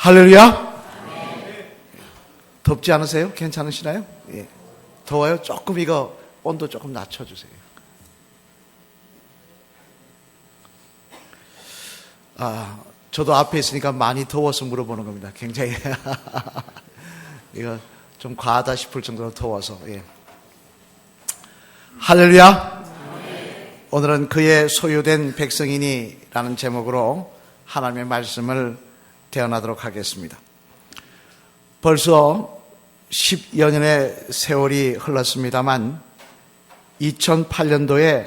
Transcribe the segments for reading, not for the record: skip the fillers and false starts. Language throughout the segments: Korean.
할렐루야. 덥지 않으세요? 괜찮으시나요? 예. 더워요? 조금 이거 온도 조금 낮춰주세요. 저도 앞에 있으니까 많이 더워서 물어보는 겁니다. 굉장히 이거 좀 과하다 싶을 정도로 더워서. 예. 할렐루야. 오늘은 그의 소유된 백성이니라는 제목으로 하나님의 말씀을 대언하도록 하겠습니다. 벌써 10여 년의 세월이 흘렀습니다만 2008년도에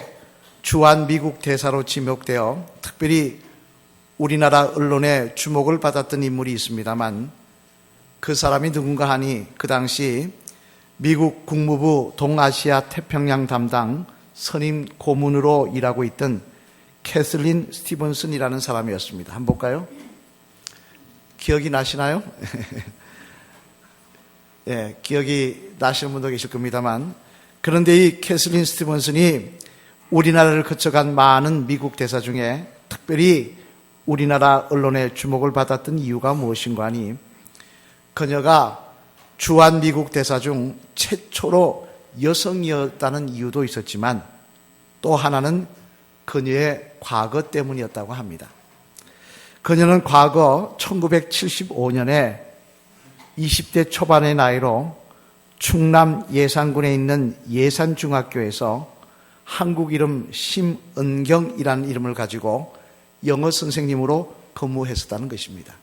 주한 미국 대사로 지목되어 특별히 우리나라 언론의 주목을 받았던 인물이 있습니다만 그 사람이 누군가 하니 그 당시 미국 국무부 동아시아 태평양 담당 선임 고문으로 일하고 있던 캐슬린 스티븐슨이라는 사람이었습니다. 한번 볼까요? 기억이 나시나요? 예, 기억이 나시는 분도 계실 겁니다만, 그런데 이 캐슬린 스티븐슨이 우리나라를 거쳐간 많은 미국 대사 중에 특별히 우리나라 언론의 주목을 받았던 이유가 무엇인가 하니, 그녀가 주한 미국 대사 중 최초로 여성이었다는 이유도 있었지만 또 하나는 그녀의 과거 때문이었다고 합니다. 그녀는 과거 1975년에 20대 초반의 나이로 충남 예산군에 있는 예산중학교에서 한국 이름 심은경이라는 이름을 가지고 영어 선생님으로 근무했었다는 것입니다.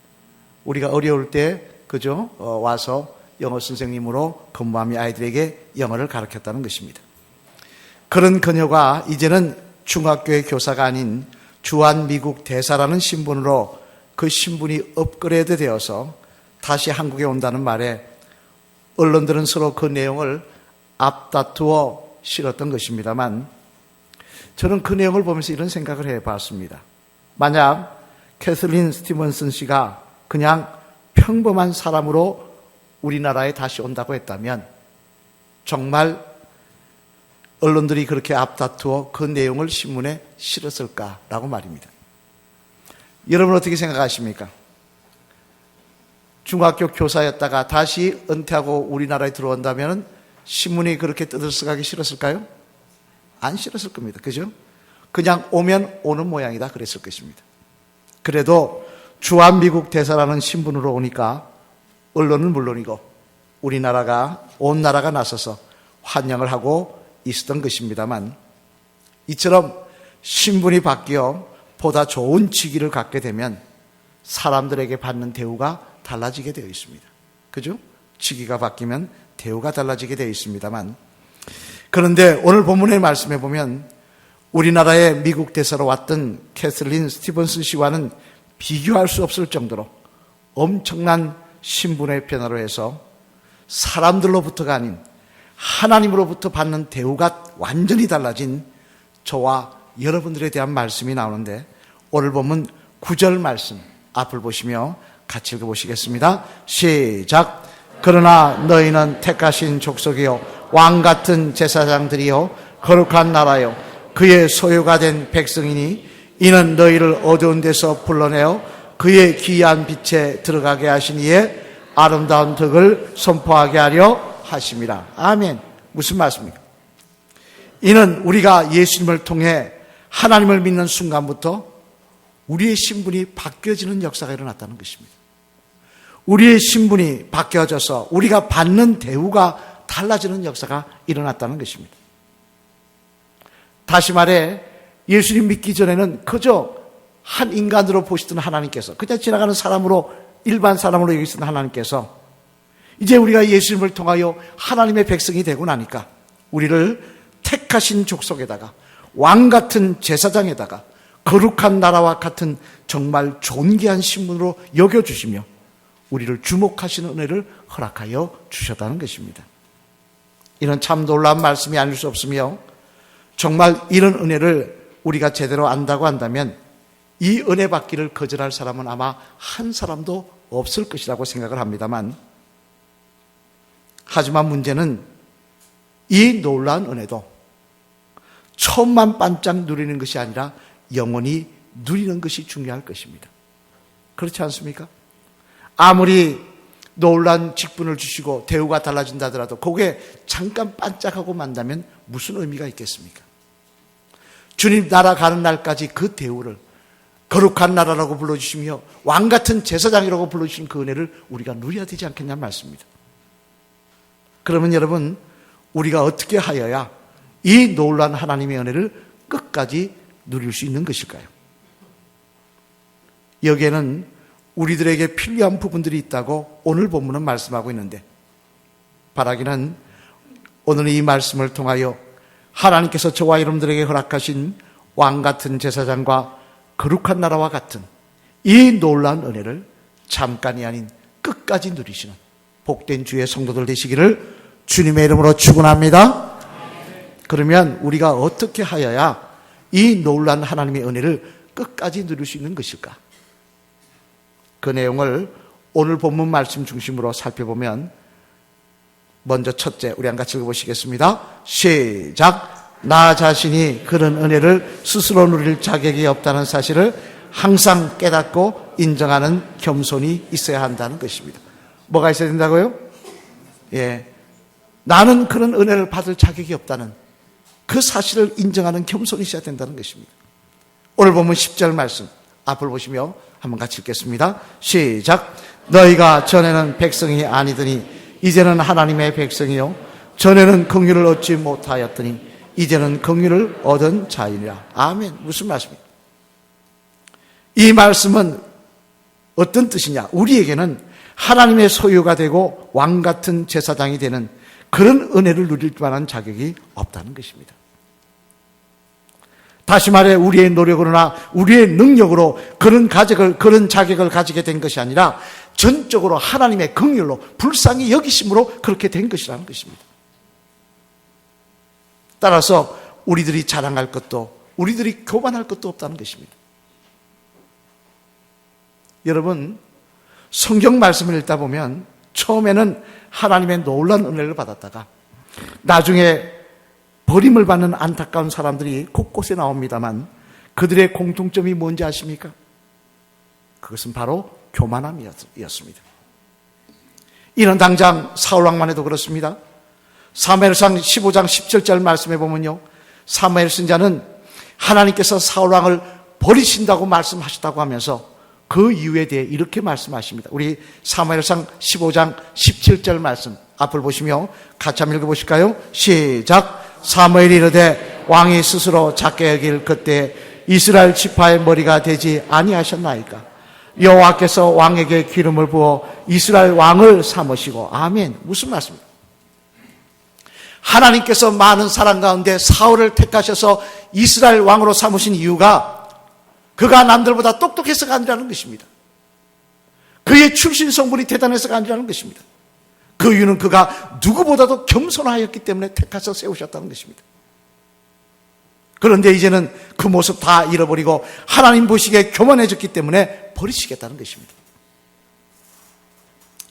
우리가 어려울 때 그죠? 와서 영어 선생님으로 근무하며 아이들에게 영어를 가르쳤다는 것입니다. 그런 그녀가 이제는 중학교의 교사가 아닌 주한 미국 대사라는 신분으로 그 신분이 업그레이드 되어서 다시 한국에 온다는 말에 언론들은 서로 그 내용을 앞다투어 실었던 것입니다만 저는 그 내용을 보면서 이런 생각을 해봤습니다. 만약 캐슬린 스티븐슨 씨가 그냥 평범한 사람으로 우리나라에 다시 온다고 했다면 정말 언론들이 그렇게 앞다투어 그 내용을 신문에 실었을까라고 말입니다. 여러분 어떻게 생각하십니까? 중학교 교사였다가 다시 은퇴하고 우리나라에 들어온다면 신문이 그렇게 떠들썩하게 실었을까요? 안 실었을 겁니다. 그죠? 그냥 오면 오는 모양이다 그랬을 것입니다. 그래도 주한 미국 대사라는 신분으로 오니까 언론은 물론이고 우리나라가 온 나라가 나서서 환영을 하고 있었던 것입니다만 이처럼 신분이 바뀌어 보다 좋은 직위를 갖게 되면 사람들에게 받는 대우가 달라지게 되어 있습니다. 그죠? 직위가 바뀌면 대우가 달라지게 되어 있습니다만 그런데 오늘 본문의 말씀에 보면 우리나라의 미국 대사로 왔던 캐슬린 스티븐슨 씨와는 비교할 수 없을 정도로 엄청난 신분의 변화로 해서 사람들로부터가 아닌 하나님으로부터 받는 대우가 완전히 달라진 저와 여러분들에 대한 말씀이 나오는데 오늘 보면 9절 말씀 앞을 보시며 같이 읽어보시겠습니다. 시작. 그러나 너희는 택하신 족속이요 왕같은 제사장들이요 거룩한 나라요 그의 소유가 된 백성이니 이는 너희를 어두운 데서 불러내어 그의 귀한 빛에 들어가게 하신 이의 아름다운 덕을 선포하게 하려 하심이라. 아멘. 무슨 말씀입니까? 이는 우리가 예수님을 통해 하나님을 믿는 순간부터 우리의 신분이 바뀌어지는 역사가 일어났다는 것입니다. 우리의 신분이 바뀌어져서 우리가 받는 대우가 달라지는 역사가 일어났다는 것입니다. 다시 말해 예수님 믿기 전에는 그저 한 인간으로 보시던 하나님께서 그냥 지나가는 사람으로 일반 사람으로 여기시던 하나님께서 이제 우리가 예수님을 통하여 하나님의 백성이 되고 나니까 우리를 택하신 족속에다가 왕같은 제사장에다가 거룩한 나라와 같은 정말 존귀한 신분으로 여겨주시며 우리를 주목하시는 은혜를 허락하여 주셨다는 것입니다. 이런 참 놀라운 말씀이 아닐 수 없으며 정말 이런 은혜를 우리가 제대로 안다고 한다면 이 은혜 받기를 거절할 사람은 아마 한 사람도 없을 것이라고 생각을 합니다만 하지만 문제는 이 놀라운 은혜도 처음만 반짝 누리는 것이 아니라 영원히 누리는 것이 중요할 것입니다. 그렇지 않습니까? 아무리 놀란 직분을 주시고 대우가 달라진다 하더라도 그게 잠깐 반짝하고 만다면 무슨 의미가 있겠습니까? 주님 나라 가는 날까지 그 대우를 거룩한 나라라고 불러주시며 왕같은 제사장이라고 불러주신 그 은혜를 우리가 누려야 되지 않겠냐는 말씀입니다. 그러면 여러분, 우리가 어떻게 하여야 이 놀라운 하나님의 은혜를 끝까지 누릴 수 있는 것일까요? 여기에는 우리들에게 필요한 부분들이 있다고 오늘 본문은 말씀하고 있는데, 바라기는 오늘 이 말씀을 통하여 하나님께서 저와 여러분들에게 허락하신 왕같은 제사장과 거룩한 나라와 같은 이 놀라운 은혜를 잠깐이 아닌 끝까지 누리시는 복된 주의 성도들 되시기를 주님의 이름으로 축원합니다. 그러면 우리가 어떻게 하여야 이 놀라운 하나님의 은혜를 끝까지 누릴 수 있는 것일까? 그 내용을 오늘 본문 말씀 중심으로 살펴보면, 먼저 첫째, 우리 한같이 읽어보시겠습니다. 시작. 나 자신이 그런 은혜를 스스로 누릴 자격이 없다는 사실을 항상 깨닫고 인정하는 겸손이 있어야 한다는 것입니다. 뭐가 있어야 된다고요? 나는 그런 은혜를 받을 자격이 없다는 그 사실을 인정하는 겸손이 있어야 된다는 것입니다. 오늘 보면 10절 말씀 앞을 보시며 한번 같이 읽겠습니다. 시작. 너희가 전에는 백성이 아니더니 이제는 하나님의 백성이요 전에는 긍휼을 얻지 못하였더니 이제는 긍휼을 얻은 자이니라. 아멘. 무슨 말씀입니까? 이 말씀은 어떤 뜻이냐? 우리에게는 하나님의 소유가 되고 왕같은 제사장이 되는 그런 은혜를 누릴 만한 자격이 없다는 것입니다. 다시 말해 우리의 노력으로나 우리의 능력으로 그런 자격을 가지게 된 것이 아니라 전적으로 하나님의 긍휼로 불쌍히 여기심으로 그렇게 된 것이라는 것입니다. 따라서 우리들이 자랑할 것도 우리들이 교만할 것도 없다는 것입니다. 여러분, 성경 말씀을 읽다 보면 처음에는 하나님의 놀라운 은혜를 받았다가 나중에 버림을 받는 안타까운 사람들이 곳곳에 나옵니다만 그들의 공통점이 뭔지 아십니까? 그것은 바로 교만함이었습니다. 이는 당장 사울왕만 해도 그렇습니다. 사무엘상 15장 17절 말씀해 보면요, 사무엘 선지자는 하나님께서 사울왕을 버리신다고 말씀하셨다고 하면서 그 이유에 대해 이렇게 말씀하십니다. 우리 사무엘상 15장 17절 말씀 앞을 보시며 같이 한번 읽어보실까요? 시작. 사무엘이 이르되 왕이 스스로 작게 여길 그때 이스라엘 지파의 머리가 되지 아니하셨나이까? 여호와께서 왕에게 기름을 부어 이스라엘 왕을 삼으시고. 아멘. 무슨 말씀입니까? 하나님께서 많은 사람 가운데 사울을 택하셔서 이스라엘 왕으로 삼으신 이유가 그가 남들보다 똑똑해서가 아니라는 것입니다. 그의 출신 성분이 대단해서가 아니라는 것입니다. 그 이유는 그가 누구보다도 겸손하였기 때문에 택하셔서 세우셨다는 것입니다. 그런데 이제는 그 모습 다 잃어버리고 하나님 보시기에 교만해졌기 때문에 버리시겠다는 것입니다.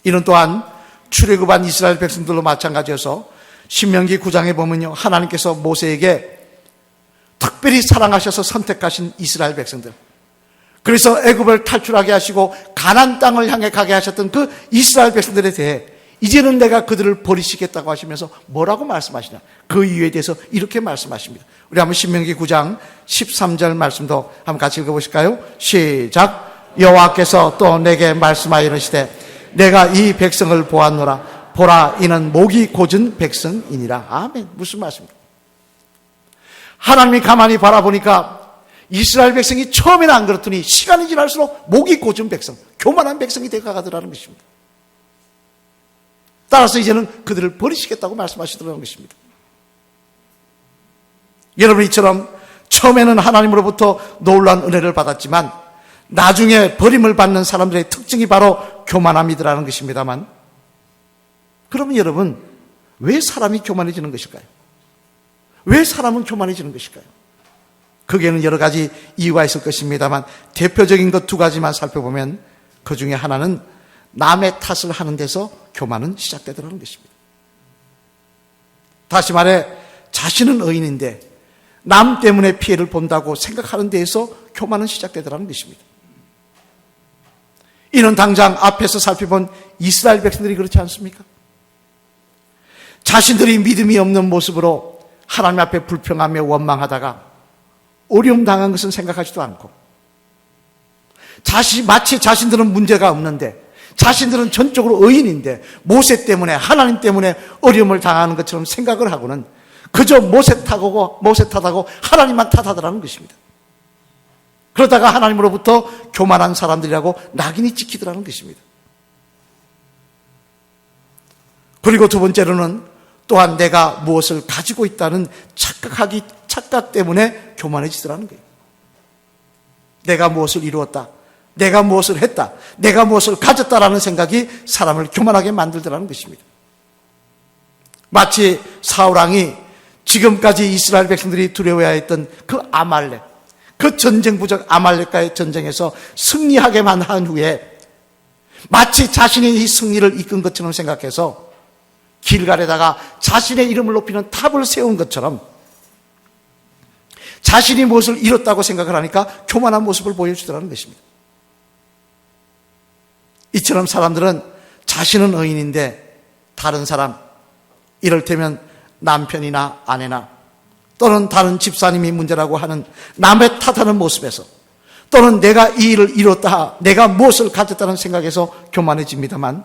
이는 또한 출애굽한 이스라엘 백성들도 마찬가지여서 신명기 9장에 보면요, 하나님께서 모세에게 특별히 사랑하셔서 선택하신 이스라엘 백성들, 그래서 애굽을 탈출하게 하시고 가나안 땅을 향해 가게 하셨던 그 이스라엘 백성들에 대해 이제는 내가 그들을 버리시겠다고 하시면서 뭐라고 말씀하시냐? 그 이유에 대해서 이렇게 말씀하십니다. 우리 한번 신명기 9장 13절 말씀도 한번 같이 읽어보실까요? 시작. 여호와께서 또 내게 말씀하여 이르시되 내가 이 백성을 보았노라. 보라, 이는 목이 곧은 백성이니라. 아멘. 무슨 말씀입니까? 하나님이 가만히 바라보니까 이스라엘 백성이 처음에는 안 그렇더니 시간이 지날수록 목이 곧은 백성, 교만한 백성이 되어가더라는 것입니다. 따라서 이제는 그들을 버리시겠다고 말씀하시더라는 것입니다. 여러분, 이처럼 처음에는 하나님으로부터 놀라운 은혜를 받았지만 나중에 버림을 받는 사람들의 특징이 바로 교만함이더라는 것입니다만, 그러면 여러분, 왜 사람이 교만해지는 것일까요? 왜 사람은 교만해지는 것일까요? 그게는 여러 가지 이유가 있을 것입니다만 대표적인 것 2가지만 살펴보면 그 중에 하나는 남의 탓을 하는 데서 교만은 시작되더라는 것입니다. 다시 말해 자신은 의인인데 남 때문에 피해를 본다고 생각하는 데에서 교만은 시작되더라는 것입니다. 이는 당장 앞에서 살펴본 이스라엘 백성들이 그렇지 않습니까? 자신들이 믿음이 없는 모습으로 하나님 앞에 불평하며 원망하다가 어려움 당한 것은 생각하지도 않고, 마치 자신들은 문제가 없는데, 자신들은 전적으로 의인인데 모세 때문에, 하나님 때문에 어려움을 당하는 것처럼 생각을 하고는 그저 모세 탓하고 하나님만 탓하더라는 것입니다. 그러다가 하나님으로부터 교만한 사람들이라고 낙인이 찍히더라는 것입니다. 그리고 두 번째로는 또한 내가 무엇을 가지고 있다는 착각 때문에 교만해지더라는 거예요. 내가 무엇을 이루었다, 내가 무엇을 했다, 내가 무엇을 가졌다라는 생각이 사람을 교만하게 만들더라는 것입니다. 마치 사울왕이 지금까지 이스라엘 백성들이 두려워해야 했던 그 아말렉, 그 전쟁부적 아말렉과의 전쟁에서 승리하게만 한 후에 마치 자신이 이 승리를 이끈 것처럼 생각해서 길갈에다가 자신의 이름을 높이는 탑을 세운 것처럼 자신이 무엇을 이뤘다고 생각을 하니까 교만한 모습을 보여주더라는 것입니다. 이처럼 사람들은 자신은 의인인데 다른 사람, 이를테면 남편이나 아내나 또는 다른 집사님이 문제라고 하는 남의 탓하는 모습에서, 또는 내가 이 일을 이뤘다, 내가 무엇을 가졌다는 생각에서 교만해집니다만,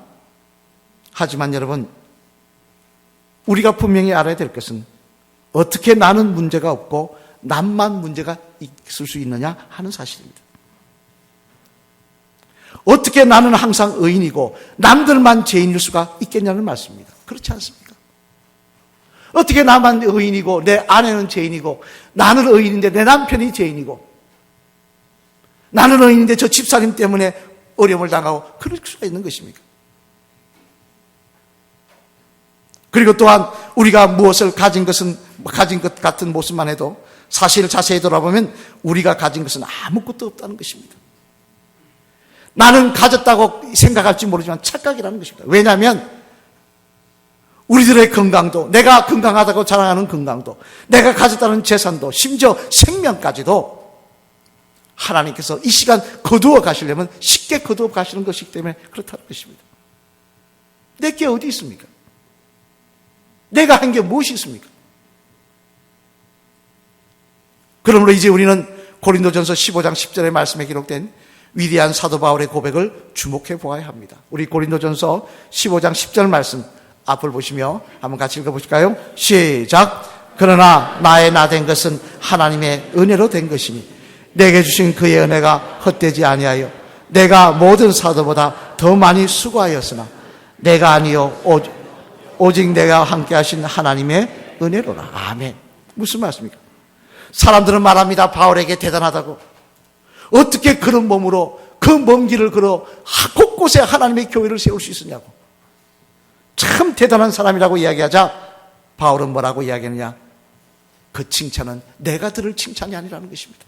하지만 여러분, 우리가 분명히 알아야 될 것은 어떻게 나는 문제가 없고 남만 문제가 있을 수 있느냐 하는 사실입니다. 어떻게 나는 항상 의인이고 남들만 죄인일 수가 있겠냐는 말씀입니다. 그렇지 않습니까? 어떻게 나만 의인이고 내 아내는 죄인이고, 나는 의인인데 내 남편이 죄인이고, 나는 의인인데 저 집사님 때문에 어려움을 당하고, 그럴 수가 있는 것입니까? 그리고 또한 우리가 무엇을 가진 것 같은 모습만 해도 사실 자세히 돌아보면 우리가 가진 것은 아무것도 없다는 것입니다. 나는 가졌다고 생각할지 모르지만 착각이라는 것입니다. 왜냐하면 우리들의 건강도, 내가 건강하다고 자랑하는 건강도, 내가 가졌다는 재산도, 심지어 생명까지도 하나님께서 이 시간 거두어 가시려면 쉽게 거두어 가시는 것이기 때문에 그렇다는 것입니다. 내게 어디 있습니까? 내가 한 게 무엇이 있습니까? 그러므로 이제 우리는 고린도전서 15장 10절의 말씀에 기록된 위대한 사도 바울의 고백을 주목해 보아야 합니다. 우리 고린도전서 15장 10절 말씀 앞을 보시며 한번 같이 읽어보실까요? 시작. 그러나 나의 나 된 것은 하나님의 은혜로 된 것이니 내게 주신 그의 은혜가 헛되지 아니하여 내가 모든 사도보다 더 많이 수고하였으나 내가 아니요 오직 내가 함께 하신 하나님의 은혜로라. 아멘. 무슨 말씀입니까? 사람들은 말합니다. 바울에게 대단하다고. 어떻게 그런 몸으로 그 먼 길을 걸어 곳곳에 하나님의 교회를 세울 수 있었냐고. 참 대단한 사람이라고 이야기하자 바울은 뭐라고 이야기하느냐? 그 칭찬은 내가 들을 칭찬이 아니라는 것입니다.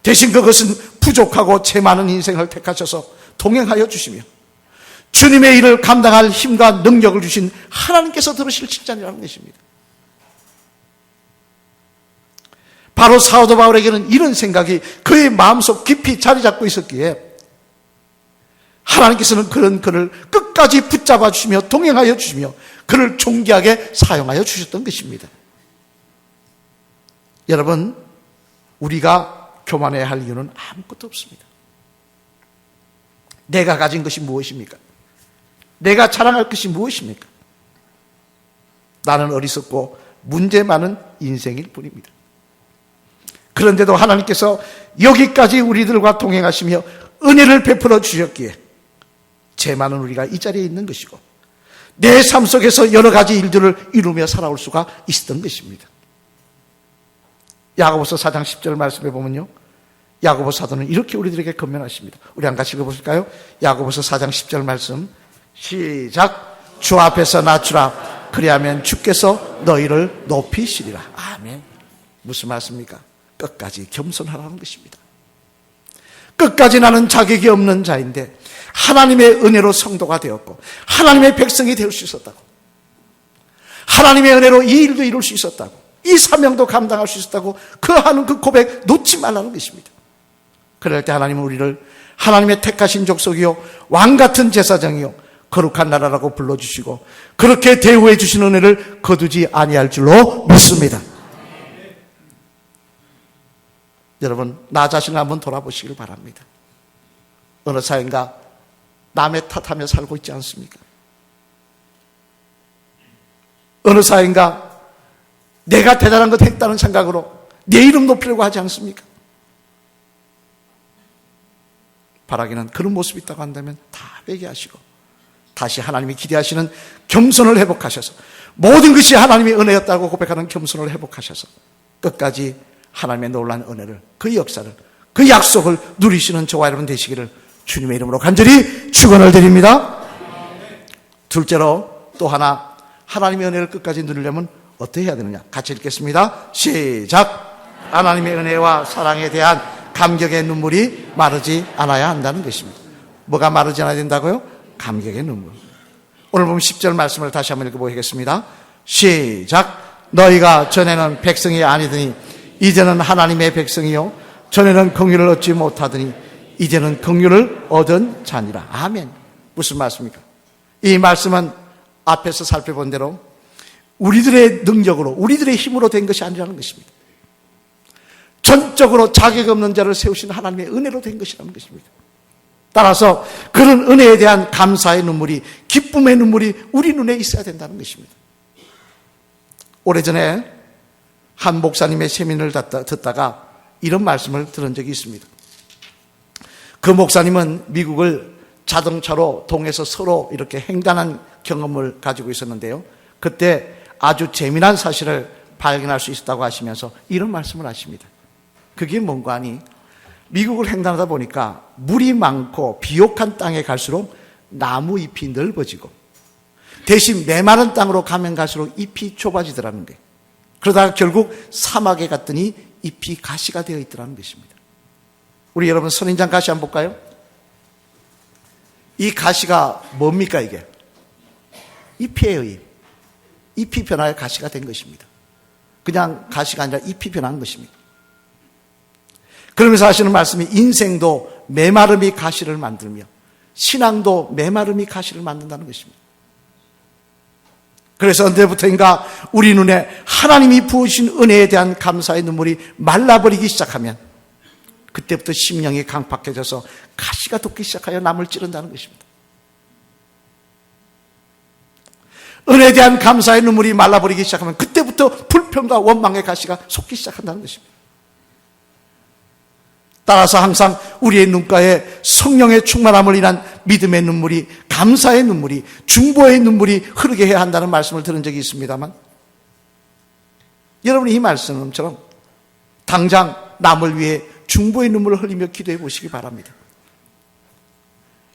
대신 그것은 부족하고 죄 많은 인생을 택하셔서 동행하여 주시며 주님의 일을 감당할 힘과 능력을 주신 하나님께서 들으실 칭찬이라는 것입니다. 바로 사도 바울에게는 이런 생각이 그의 마음속 깊이 자리 잡고 있었기에 하나님께서는 그런 그를 끝까지 붙잡아 주시며 동행하여 주시며 그를 존귀하게 사용하여 주셨던 것입니다. 여러분, 우리가 교만해야 할 이유는 아무것도 없습니다. 내가 가진 것이 무엇입니까? 내가 자랑할 것이 무엇입니까? 나는 어리석고 문제 많은 인생일 뿐입니다. 그런데도 하나님께서 여기까지 우리들과 동행하시며 은혜를 베풀어 주셨기에 죄 많은 우리가 이 자리에 있는 것이고 내 삶 속에서 여러 가지 일들을 이루며 살아올 수가 있었던 것입니다. 야고보서 4장 10절 말씀에 보면요, 야고보 사도는 이렇게 우리들에게 건면하십니다. 우리 한 같이 읽어보실까요? 야고보서 4장 10절 말씀 시작. 주 앞에서 낮추라. 그리하면 주께서 너희를 높이시리라. 아멘. 무슨 말씀입니까? 끝까지 겸손하라는 것입니다. 끝까지 나는 자격이 없는 자인데 하나님의 은혜로 성도가 되었고 하나님의 백성이 될 수 있었다고, 하나님의 은혜로 이 일도 이룰 수 있었다고, 이 사명도 감당할 수 있었다고 그 하는 그 고백 놓지 말라는 것입니다. 그럴 때 하나님은 우리를 하나님의 택하신 족속이요 왕같은 제사장이요 거룩한 나라라고 불러주시고 그렇게 대우해 주신 은혜를 거두지 아니할 줄로 믿습니다. 여러분, 나 자신을 한번 돌아보시길 바랍니다. 어느 사이인가 남의 탓하며 살고 있지 않습니까? 어느 사이인가 내가 대단한 것 했다는 생각으로 내 이름 높이려고 하지 않습니까? 바라기는 그런 모습이 있다고 한다면 다 회개하시고 다시 하나님이 기대하시는 겸손을 회복하셔서 모든 것이 하나님의 은혜였다고 고백하는 겸손을 회복하셔서 끝까지 하나님의 놀라운 은혜를, 그 역사를, 그 약속을 누리시는 저와 여러분 되시기를 주님의 이름으로 간절히 축원을 드립니다. 둘째로 또 하나, 하나님의 은혜를 끝까지 누리려면 어떻게 해야 되느냐? 같이 읽겠습니다. 시작! 하나님의 은혜와 사랑에 대한 감격의 눈물이 마르지 않아야 한다는 것입니다. 뭐가 마르지 않아야 된다고요? 감격의 눈물. 오늘 보면 10절 말씀을 다시 한번 읽어보겠습니다. 시작! 너희가 전에는 백성이 아니더니 이제는 하나님의 백성이요 전에는 긍휼을 얻지 못하더니 이제는 긍휼을 얻은 자니라. 아멘. 무슨 말씀입니까? 이 말씀은 앞에서 살펴본 대로 우리들의 능력으로, 우리들의 힘으로 된 것이 아니라는 것입니다. 전적으로 자격 없는 자를 세우신 하나님의 은혜로 된 것이라는 것입니다. 따라서 그런 은혜에 대한 감사의 눈물이, 기쁨의 눈물이 우리 눈에 있어야 된다는 것입니다. 오래전에 한 목사님의 세미나를 듣다가 이런 말씀을 들은 적이 있습니다. 그 목사님은 미국을 자동차로 통해서 서로 이렇게 횡단한 경험을 가지고 있었는데요. 그때 아주 재미난 사실을 발견할 수 있었다고 하시면서 이런 말씀을 하십니다. 그게 뭔가 하니 미국을 횡단하다 보니까 물이 많고 비옥한 땅에 갈수록 나무 잎이 넓어지고 대신 메마른 땅으로 가면 갈수록 잎이 좁아지더라는 거예요. 그러다가 결국 사막에 갔더니 잎이 가시가 되어 있더라는 것입니다. 우리 여러분 선인장 가시 한번 볼까요? 이 가시가 뭡니까 이게? 잎이에요. 잎. 잎이 변하여 가시가 된 것입니다. 그냥 가시가 아니라 잎이 변한 것입니다. 그러면서 하시는 말씀이 인생도 메마름이 가시를 만들며 신앙도 메마름이 가시를 만든다는 것입니다. 그래서 언제부터인가 우리 눈에 하나님이 부으신 은혜에 대한 감사의 눈물이 말라버리기 시작하면 그때부터 심령이 강팍해져서 가시가 돋기 시작하여 남을 찌른다는 것입니다. 은혜에 대한 감사의 눈물이 말라버리기 시작하면 그때부터 불평과 원망의 가시가 솟기 시작한다는 것입니다. 따라서 항상 우리의 눈가에 성령의 충만함을 인한 믿음의 눈물이, 감사의 눈물이, 중보의 눈물이 흐르게 해야 한다는 말씀을 들은 적이 있습니다만 여러분이 이 말씀처럼 당장 남을 위해 중보의 눈물을 흘리며 기도해 보시기 바랍니다.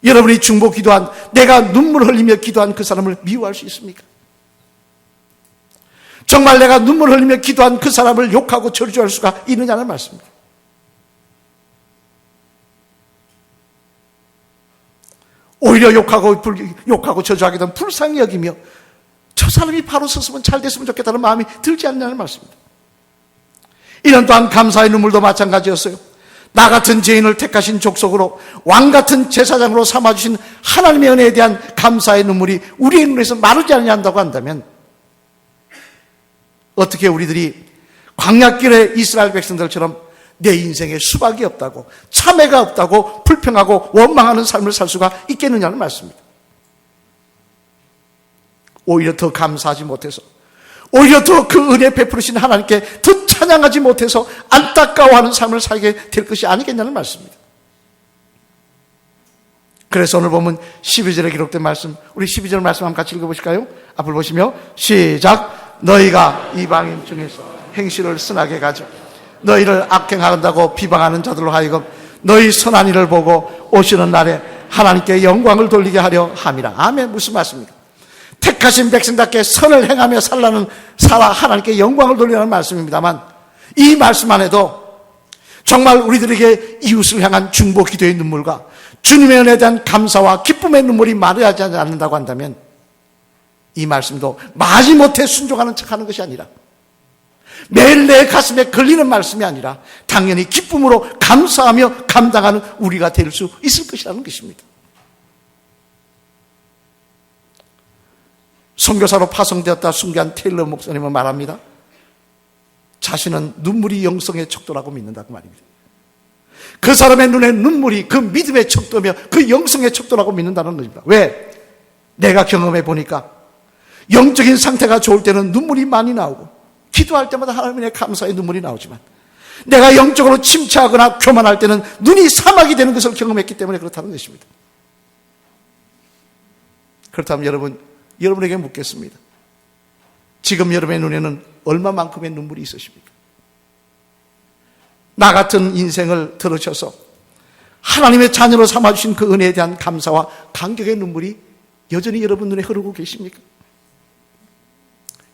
여러분이 중보 기도한, 내가 눈물 흘리며 기도한 그 사람을 미워할 수 있습니까? 정말 내가 눈물 흘리며 기도한 그 사람을 욕하고 저주할 수가 있느냐는 말씀입니다. 오히려 욕하고 저주하게 되면 불쌍히 여기며 저 사람이 바로 섰으면 잘 됐으면 좋겠다는 마음이 들지 않냐는 말씀입니다. 이런 또한 감사의 눈물도 마찬가지였어요. 나 같은 죄인을 택하신 족속으로 왕같은 제사장으로 삼아주신 하나님의 은혜에 대한 감사의 눈물이 우리의 눈에서 마르지 않는다고 한다면 어떻게 우리들이 광야길의 이스라엘 백성들처럼 내 인생에 수박이 없다고, 참외가 없다고 불평하고 원망하는 삶을 살 수가 있겠느냐는 말씀입니다. 오히려 더 감사하지 못해서, 오히려 더 그 은혜 베푸르신 하나님께 더 찬양하지 못해서 안타까워하는 삶을 살게 될 것이 아니겠냐는 말씀입니다. 그래서 오늘 보면 12절에 기록된 말씀, 우리 12절 말씀 한번 같이 읽어보실까요? 앞을 보시며 시작! 너희가 이방인 중에서 행실을 선하게 가져 너희를 악행한다고 비방하는 자들로 하여금 너희 선한 일을 보고 오시는 날에 하나님께 영광을 돌리게 하려 함이라. 아멘. 무슨 말씀입니까? 택하신 백성답게 선을 행하며 살아 하나님께 영광을 돌리라는 말씀입니다만 이 말씀 안에도 정말 우리들에게 이웃을 향한 중보 기도의 눈물과 주님의 은혜에 대한 감사와 기쁨의 눈물이 마르지 않는다고 한다면 이 말씀도 마지못해 순종하는 척하는 것이 아니라 매일 내 가슴에 걸리는 말씀이 아니라 당연히 기쁨으로 감사하며 감당하는 우리가 될 수 있을 것이라는 것입니다. 선교사로 파송되었다 순교한 테일러 목사님은 말합니다. 자신은 눈물이 영성의 척도라고 믿는다고 말입니다. 그 사람의 눈에 눈물이 그 믿음의 척도며 그 영성의 척도라고 믿는다는 것입니다. 왜? 내가 경험해 보니까 영적인 상태가 좋을 때는 눈물이 많이 나오고 기도할 때마다 하나님의 감사의 눈물이 나오지만 내가 영적으로 침체하거나 교만할 때는 눈이 사막이 되는 것을 경험했기 때문에 그렇다는 것입니다. 그렇다면 여러분에게 묻겠습니다. 지금 여러분의 눈에는 얼마만큼의 눈물이 있으십니까? 나 같은 인생을 들으셔서 하나님의 자녀로 삼아주신 그 은혜에 대한 감사와 감격의 눈물이 여전히 여러분 눈에 흐르고 계십니까?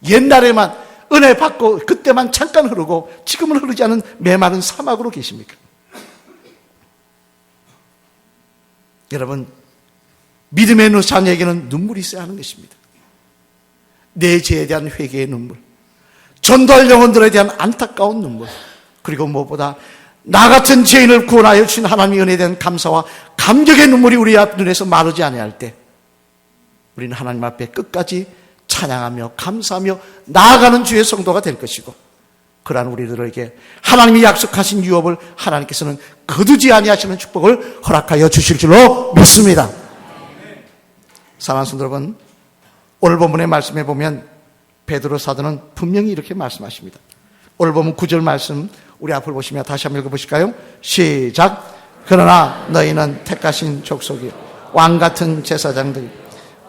옛날에만 은혜 받고 그때만 잠깐 흐르고 지금은 흐르지 않은 메마른 사막으로 계십니까? 여러분, 믿음의 자녀에게는 눈물이 있어야 하는 것입니다. 내 죄에 대한 회개의 눈물, 전도할 영혼들에 대한 안타까운 눈물, 그리고 무엇보다 나 같은 죄인을 구원하여 주신 하나님의 은혜에 대한 감사와 감격의 눈물이 우리 앞 눈에서 마르지 아니할 때 우리는 하나님 앞에 끝까지 찬양하며 감사하며 나아가는 주의 성도가 될 것이고, 그러한 우리들에게 하나님이 약속하신 유업을 하나님께서는 거두지 아니하시는 축복을 허락하여 주실 줄로 믿습니다. 사랑하는 성도 여러분, 오늘 본문의 말씀에 보면 베드로 사도는 분명히 이렇게 말씀하십니다. 오늘 본문 9절 말씀 우리 앞을 보시며 다시 한번 읽어보실까요? 시작. 그러나 너희는 택하신 족속이요 왕같은 제사장들이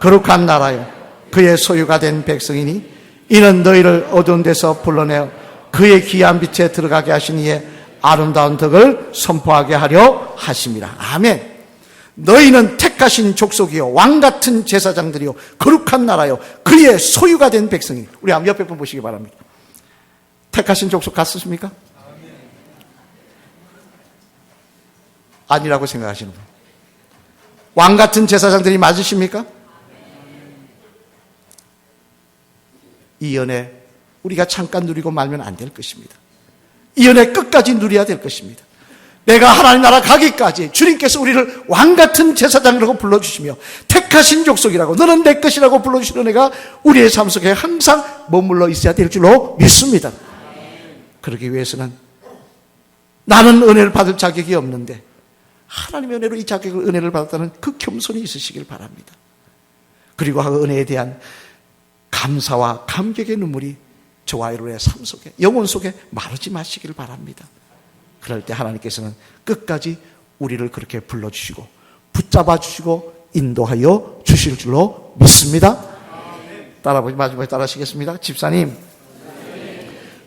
거룩한 나라요 그의 소유가 된 백성이니 이는 너희를 어두운 데서 불러내어 그의 귀한 빛에 들어가게 하신 이의 아름다운 덕을 선포하게 하려 하심이라. 아멘. 너희는 택하신 족속이요 왕같은 제사장들이요 거룩한 나라요 그의 소유가 된 백성이. 우리 한번 옆에 분 보시기 바랍니다. 택하신 족속 같으십니까? 아니라고 생각하시는 분. 왕같은 제사장들이 맞으십니까? 이 은혜 우리가 잠깐 누리고 말면 안 될 것입니다. 이 은혜 끝까지 누려야 될 것입니다. 내가 하나님 나라 가기까지 주님께서 우리를 왕같은 제사장이라고 불러주시며 택하신 족속이라고 너는 내 것이라고 불러주시는 은혜가 우리의 삶 속에 항상 머물러 있어야 될 줄로 믿습니다. 그러기 위해서는 나는 은혜를 받을 자격이 없는데 하나님의 은혜로 이 자격을 은혜를 받았다는 그 겸손이 있으시길 바랍니다. 그리고 그 은혜에 대한 감사와 감격의 눈물이 저와 여러분의 삶 속에 영혼 속에 마르지 마시길 바랍니다. 그럴 때 하나님께서는 끝까지 우리를 그렇게 불러주시고 붙잡아 주시고 인도하여 주실 줄로 믿습니다. 마지막에 따라하시겠습니다. 집사님,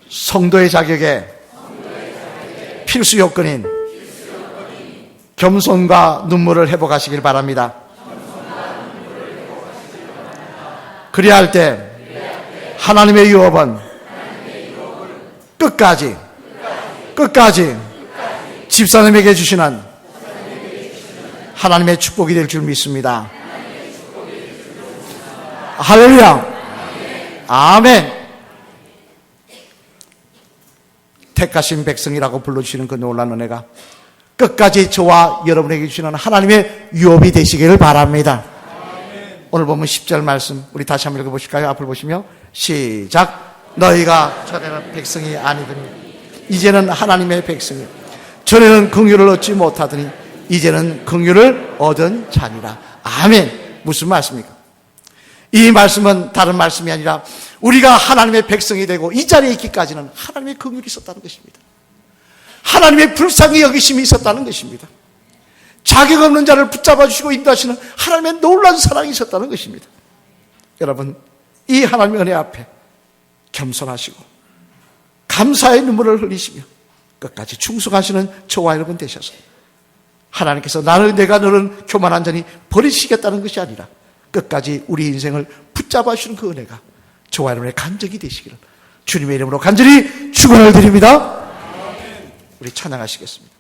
성도의 자격에 필수 요건인 겸손과 눈물을 회복하시길 바랍니다. 그래야 할 때 하나님의 유업은 끝까지 집사님에게 주시는 하나님의 축복이 될 줄 믿습니다. 할렐루야. 아멘. 택하신 백성이라고 불러주시는 그 놀라운 은혜가 끝까지 저와 여러분에게 주시는 하나님의 유업이 되시기를 바랍니다. 오늘 보면 10절 말씀 우리 다시 한번 읽어보실까요? 앞을 보시며 시작. 너희가 전에는 백성이 아니더니 이제는 하나님의 백성이요 전에는 긍휼을 얻지 못하더니 이제는 긍휼을 얻은 자니라. 아멘. 무슨 말씀입니까? 이 말씀은 다른 말씀이 아니라 우리가 하나님의 백성이 되고 이 자리에 있기까지는 하나님의 긍휼이 있었다는 것입니다. 하나님의 불쌍히 여기심이 있었다는 것입니다. 자격 없는 자를 붙잡아 주시고 인도하시는 하나님의 놀라운 사랑이 있었다는 것입니다. 여러분, 이 하나님의 은혜 앞에 겸손하시고 감사의 눈물을 흘리시며 끝까지 충성하시는 저와 여러분 되셔서 하나님께서 내가 너를 교만한 자니 버리시겠다는 것이 아니라 끝까지 우리 인생을 붙잡아 주시는 그 은혜가 저와 여러분의 간증이 되시기를 주님의 이름으로 간절히 축원을 드립니다. 우리 찬양하시겠습니다.